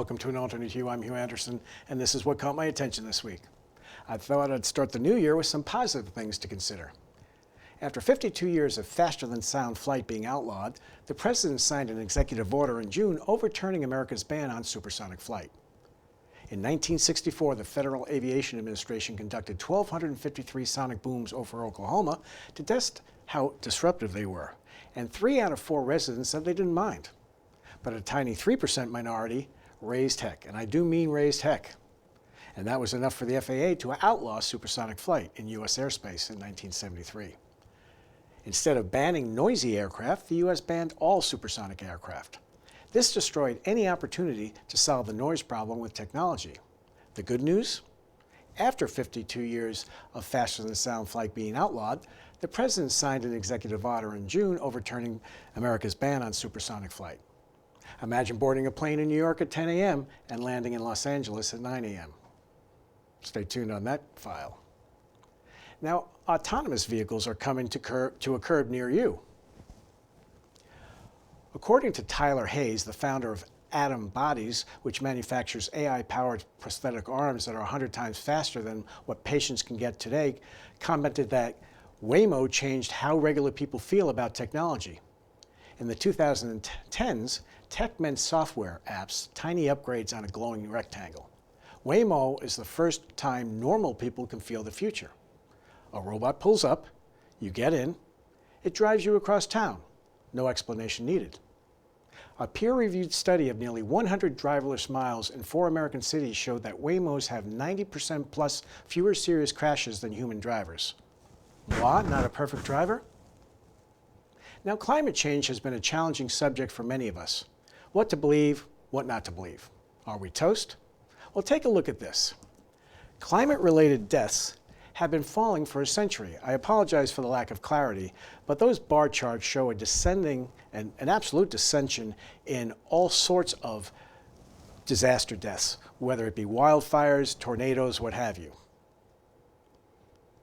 welcome to An Alternate Hugh. I'm Hugh Anderson, and this is what caught my attention this week. I thought I'd start the new year with some positive things to consider. After 52 years of faster-than-sound flight being outlawed, the President signed an executive order in June overturning America's ban on supersonic flight. In 1964, the Federal Aviation Administration conducted 1,253 sonic booms over Oklahoma to test how disruptive they were, and 3 out of 4 residents said they didn't mind. But a tiny 3% minority raised heck, and I do mean raised heck. And that was enough for the FAA to outlaw supersonic flight in U.S. airspace in 1973. Instead of banning noisy aircraft, the U.S. banned all supersonic aircraft. This destroyed any opportunity to solve the noise problem with technology. The good news? After 52 years of faster-than-sound flight being outlawed, the President signed an executive order in June overturning America's ban on supersonic flight. Imagine boarding a plane in New York at 10 a.m. and landing in Los Angeles at 9 a.m. Stay tuned on that file. Now, autonomous vehicles are coming to a curb near you. According to Tyler Hayes, the founder of Atom Bodies, which manufactures AI-powered prosthetic arms that are 100 times faster than what patients can get today, commented that Waymo changed how regular people feel about technology. In the 2010s, tech meant software apps, tiny upgrades on a glowing rectangle. Waymo is the first time normal people can feel the future. A robot pulls up, you get in, it drives you across town. No explanation needed. A peer-reviewed study of nearly 100 driverless miles in 4 American cities showed that Waymos have 90% plus fewer serious crashes than human drivers. Moi, not a perfect driver? Now, climate change has been a challenging subject for many of us. What to believe, what not to believe. Are we toast? Well, take a look at this. Climate-related deaths have been falling for a century. I apologize for the lack of clarity, but those bar charts show a descending, an absolute descension in all sorts of disaster deaths, whether it be wildfires, tornadoes, what have you.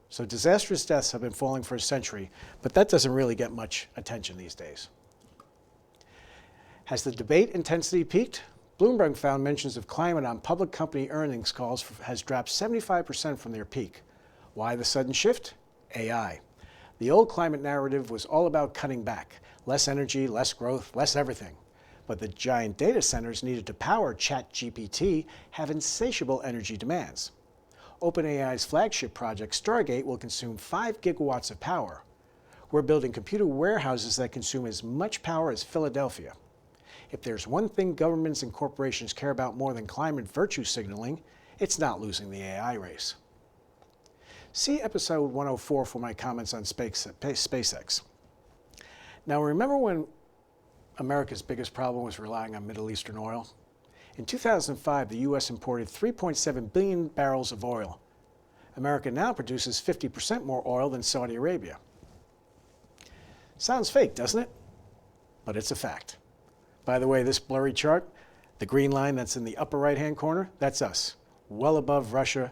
So disastrous deaths have been falling for a century, but that doesn't really get much attention these days. Has the debate intensity peaked? Bloomberg found mentions of climate on public company earnings calls has dropped 75% from their peak. Why the sudden shift? AI. The old climate narrative was all about cutting back. Less energy, less growth, less everything. But the giant data centers needed to power ChatGPT have insatiable energy demands. OpenAI's flagship project, Stargate, will consume 5 gigawatts of power. We're building computer warehouses that consume as much power as Philadelphia. If there's one thing governments and corporations care about more than climate virtue signaling, it's not losing the AI race. See episode 104 for my comments on SpaceX. Now, remember when America's biggest problem was relying on Middle Eastern oil? In 2005, the U.S. imported 3.7 billion barrels of oil. America now produces 50% more oil than Saudi Arabia. Sounds fake, doesn't it? But it's a fact. By the way, this blurry chart, the green line that's in the upper right-hand corner, that's us, well above Russia,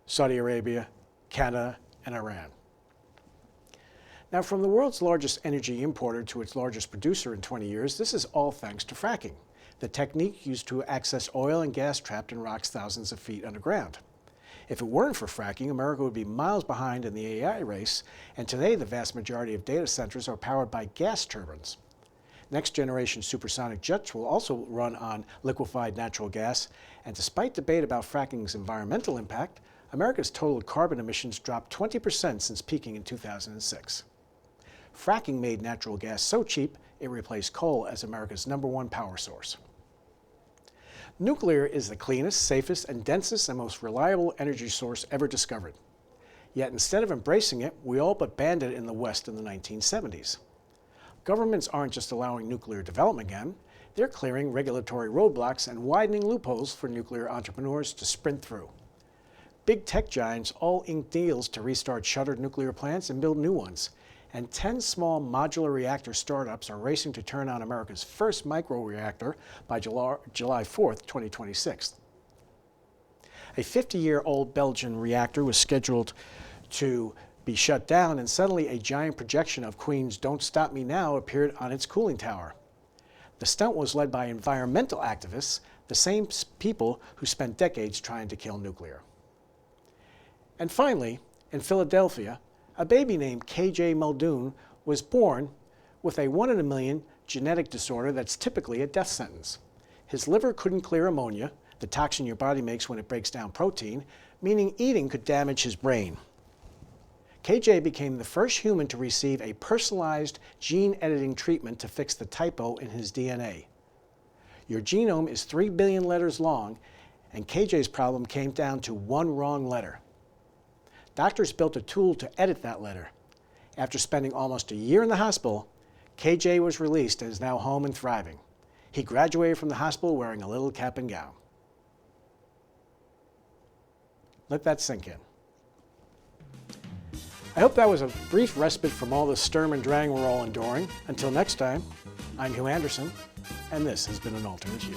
Saudi Arabia, Canada, and Iran. Now, from the world's largest energy importer to its largest producer in 20 years, this is all thanks to fracking, the technique used to access oil and gas trapped in rocks thousands of feet underground. If it weren't for fracking, America would be miles behind in the AI race, and today the vast majority of data centers are powered by gas turbines. Next-generation supersonic jets will also run on liquefied natural gas, and despite debate about fracking's environmental impact, America's total carbon emissions dropped 20% since peaking in 2006. Fracking made natural gas so cheap, it replaced coal as America's #1 power source. Nuclear is the cleanest, safest, and densest and most reliable energy source ever discovered. Yet instead of embracing it, we all but banned it in the West in the 1970s. Governments aren't just allowing nuclear development again, they're clearing regulatory roadblocks and widening loopholes for nuclear entrepreneurs to sprint through. Big tech giants all ink deals to restart shuttered nuclear plants and build new ones. And 10 small modular reactor startups are racing to turn on America's first microreactor by July 4th, 2026. A 50-year-old Belgian reactor was scheduled to be shut down, and suddenly a giant projection of Queen's "Don't Stop Me Now" appeared on its cooling tower. The stunt was led by environmental activists, the same people who spent decades trying to kill nuclear. And finally, in Philadelphia, a baby named K.J. Muldoon was born with a 1 in a million genetic disorder that's typically a death sentence. His liver couldn't clear ammonia, the toxin your body makes when it breaks down protein, meaning eating could damage his brain. K.J. became the first human to receive a personalized gene editing treatment to fix the typo in his DNA. Your genome is 3 billion letters long, and K.J.'s problem came down to one wrong letter. Doctors built a tool to edit that letter. After spending almost a year in the hospital, K.J. was released and is now home and thriving. He graduated from the hospital wearing a little cap and gown. Let that sink in. I hope that was a brief respite from all the sturm and drang we're all enduring. Until next time, I'm Hugh Anderson, and this has been An Alternate View.